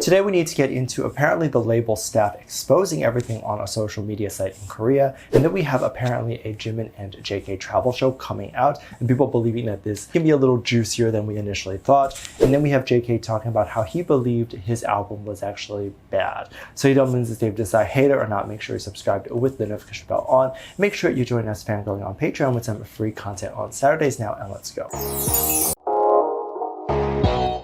Today we need to get into apparently the label staff exposing everything on a social media site in Korea, and then we have apparently a Jimin and JK travel show coming out, and people believing that this can be a little juicier than we initially thought. And then we have JK talking about how he believed his album was actually bad. So you don't mean to decide hate it or not. Make sure you subscribe with the notification bell on. Make sure you join us fangirling on Patreon with some free content on Saturdays now, and let's go.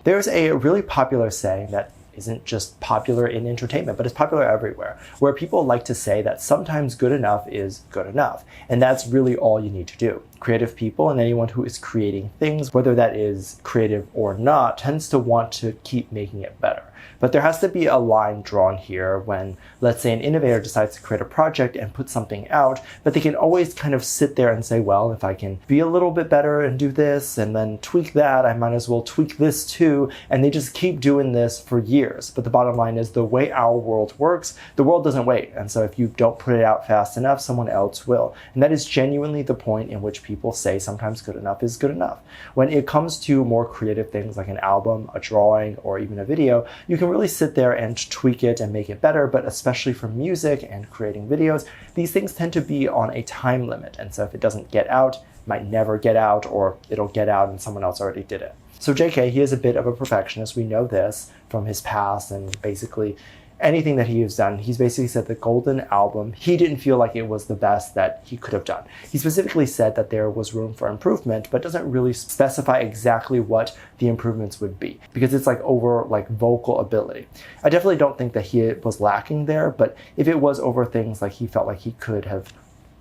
There's a really popular saying that isn't just popular in entertainment, but it's popular everywhere, where people like to say that sometimes good enough is good enough. And that's really all you need to do. Creative people and anyone who is creating things, whether that is creative or not, tends to want to keep making it better. But there has to be a line drawn here when, let's say, an innovator decides to create a project and put something out, but they can always kind of sit there and say, well, if I can be a little bit better and do this and then tweak that, I might as well tweak this too. And they just keep doing this for years. But the bottom line is the way our world works, the world doesn't wait. And so if you don't put it out fast enough, someone else will. And that is genuinely the point in which people say sometimes good enough is good enough. When it comes to more creative things like an album, a drawing, or even a video, you can really sit there and tweak it and make it better. But especially for music and creating videos, these things tend to be on a time limit. And so if it doesn't get out, it might never get out, or it'll get out and someone else already did it. So JK, he is a bit of a perfectionist. We know this from his past and basically anything that he has done. He's basically said the Golden album, he didn't feel like it was the best that he could have done. He specifically said that there was room for improvement, but doesn't really specify exactly what the improvements would be, because it's like over like vocal ability. I definitely don't think that he was lacking there, but if it was over things like he felt like he could have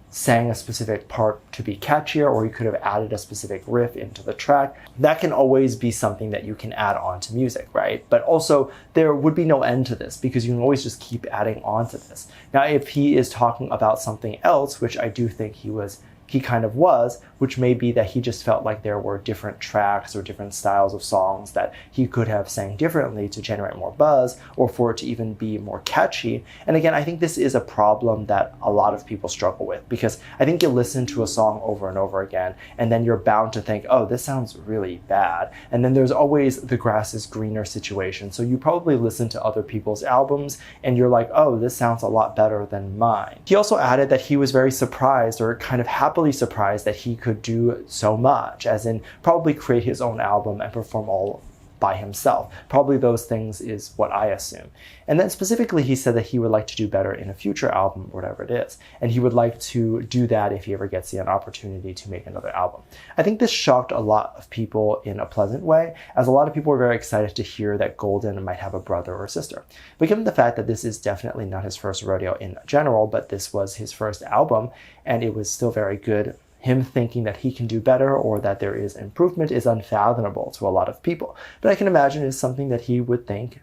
sang a specific part to be catchier, or you could have added a specific riff into the track, that can always be something that you can add on to music, right? But also there would be no end to this, because you can always just keep adding on to this. Now, if he is talking about something else, which I do think he kind of was, which may be that he just felt like there were different tracks or different styles of songs that he could have sang differently to generate more buzz, or for it to even be more catchy. And again, I think this is a problem that a lot of people struggle with, because I think you listen to a song over and over again, and then you're bound to think, oh, this sounds really bad. And then there's always the grass is greener situation. So you probably listen to other people's albums and you're like, oh, this sounds a lot better than mine. He also added that he was very surprised, or kind of happily surprised, that he could do so much, as in probably create his own album and perform all by himself. Probably those things is what I assume. And then specifically he said that he would like to do better in a future album, whatever it is. And he would like to do that if he ever gets the opportunity to make another album. I think this shocked a lot of people in a pleasant way, as a lot of people were very excited to hear that Golden might have a brother or sister. But given the fact that this is definitely not his first rodeo in general, but this was his first album and it was still very good, him thinking that he can do better or that there is improvement is unfathomable to a lot of people. But I can imagine it's something that he would think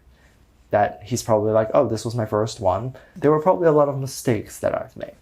that he's probably like, oh, this was my first one. There were probably a lot of mistakes that I've made.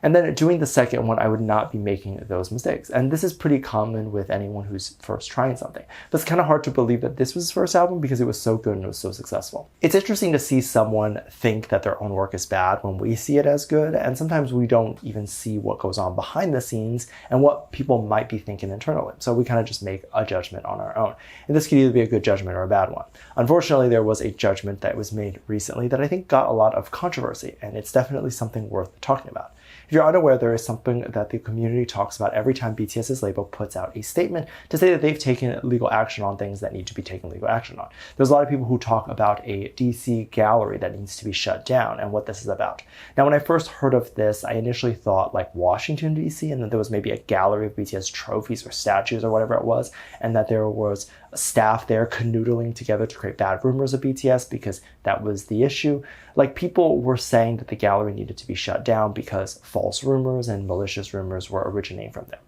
And then doing the second one, I would not be making those mistakes. And this is pretty common with anyone who's first trying something. But it's kind of hard to believe that this was his first album because it was so good and it was so successful. It's interesting to see someone think that their own work is bad when we see it as good. And sometimes we don't even see what goes on behind the scenes and what people might be thinking internally. So we kind of just make a judgment on our own. And this could either be a good judgment or a bad one. Unfortunately, there was a judgment that was made recently that I think got a lot of controversy. And it's definitely something worth talking about. If you're unaware, there is something that the community talks about every time BTS's label puts out a statement to say that they've taken legal action on things that need to be taken legal action on. There's a lot of people who talk about a DC gallery that needs to be shut down and what this is about. Now, when I first heard of this, I initially thought like Washington, DC, and that there was maybe a gallery of BTS trophies or statues or whatever it was, and that there was staff there canoodling together to create bad rumors of BTS because that was the issue. Like, people were saying that the gallery needed to be shut down because false rumors and malicious rumors were originating from them.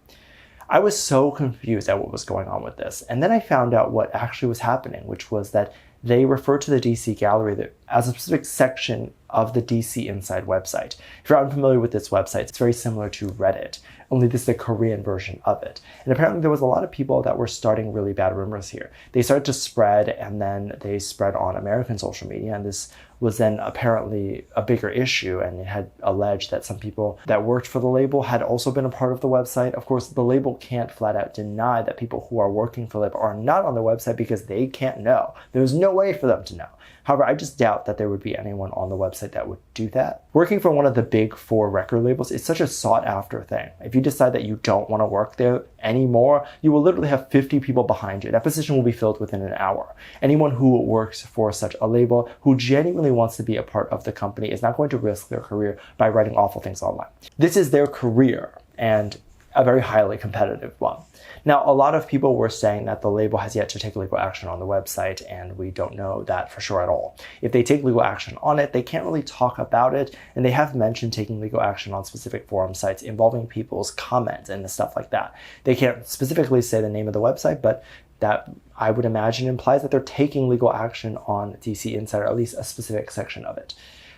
I was so confused at what was going on with this. And then I found out what actually was happening, which was that they referred to the DC gallery as a specific section of the DC Inside website. If you're unfamiliar with this website, it's very similar to Reddit, only this is the Korean version of it. And apparently there was a lot of people that were starting really bad rumors here. They started to spread, and then they spread on American social media, and this was then apparently a bigger issue, and it had alleged that some people that worked for the label had also been a part of the website. Of course, the label can't flat out deny that people who are working for the label are not on the website because they can't know. There's no way for them to know. However, I just doubt that there would be anyone on the website that would do that. Working for one of the big 4 record labels is such a sought after thing. If you decide that you don't want to work there anymore, you will literally have 50 people behind you. That position will be filled within an hour. Anyone who works for such a label, who genuinely wants to be a part of the company, is not going to risk their career by writing awful things online. This is their career, and a very highly competitive one. Now, a lot of people were saying that the label has yet to take legal action on the website, and we don't know that for sure at all. If they take legal action on it, they can't really talk about it, and they have mentioned taking legal action on specific forum sites involving people's comments and stuff like that. They can't specifically say the name of the website, but that, I would imagine, implies that they're taking legal action on DC Inside, or at least a specific section of it.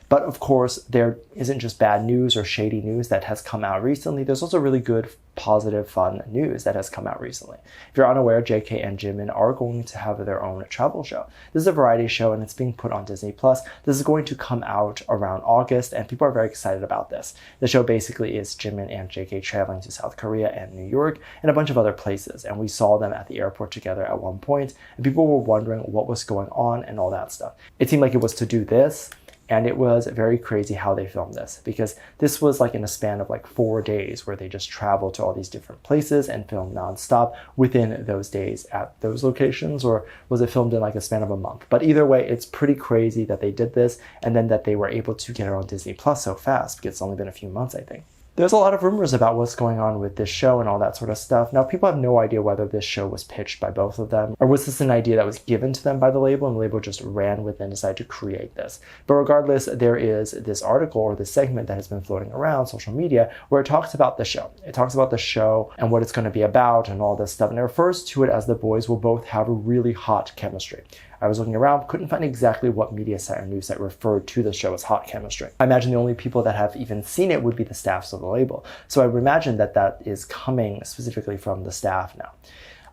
But of course, there isn't just bad news or shady news that has come out recently. There's also really good, positive, fun news that has come out recently. If you're unaware, JK and Jimin are going to have their own travel show. This is a variety show, and it's being put on Disney+. This is going to come out around August, and people are very excited about this. The show basically is Jimin and JK traveling to South Korea and New York and a bunch of other places. And we saw them at the airport together at one point, and people were wondering what was going on and all that stuff. It seemed like it was to do this. And it was very crazy how they filmed this, because this was like in a span of like 4 days where they just traveled to all these different places and filmed nonstop within those days at those locations. Or was it filmed in like a span of a month? But either way, it's pretty crazy that they did this, and then that they were able to get it on Disney Plus so fast, because it's only been a few months, I think. There's a lot of rumors about what's going on with this show and all that sort of stuff. Now, people have no idea whether this show was pitched by both of them, or was this an idea that was given to them by the label, and the label just ran with it and decided to create this. But regardless, there is this article or this segment that has been floating around social media where it talks about the show. It talks about the show and what it's going to be about and all this stuff, and it refers to it as the boys will both have a really hot chemistry. I was looking around, couldn't find exactly what media site or news site referred to the show as hot chemistry. I imagine the only people that have even seen it would be the staffs of the label. So I would imagine that that is coming specifically from the staff now.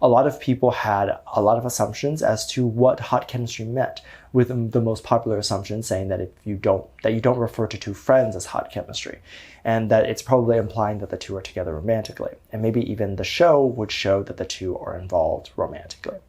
A lot of people had a lot of assumptions as to what hot chemistry meant, with the most popular assumption saying that you don't refer to 2 friends as hot chemistry, and that it's probably implying that the 2 are together romantically. And maybe even the show would show that the 2 are involved romantically.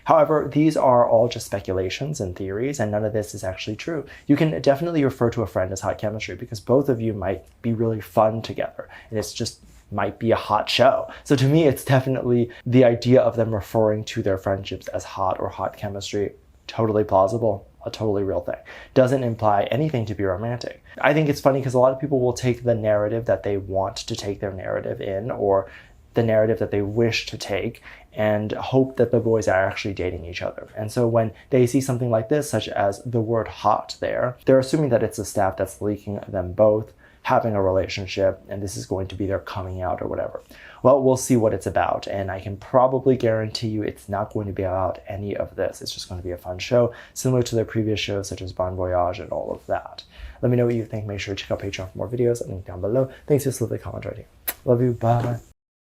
However, these are all just speculations and theories, and none of this is actually true. You can definitely refer to a friend as hot chemistry because both of you might be really fun together, and it's just might be a hot show. So to me, it's definitely the idea of them referring to their friendships as hot or hot chemistry, totally plausible, a totally real thing. Doesn't imply anything to be romantic. I think it's funny because a lot of people will take the narrative that they want to take their narrative in, or the narrative that they wish to take, and hope that the boys are actually dating each other. And so when they see something like this, such as the word hot there, they're assuming that it's the staff that's leaking them both having a relationship, and this is going to be their coming out or whatever. Well, we'll see what it's about, and I can probably guarantee you it's not going to be about any of this. It's just going to be a fun show, similar to their previous shows such as Bon Voyage and all of that. Let me know what you think. Make sure to check out Patreon for more videos. Link down below. Thanks for the comment right here. Love you. Bye.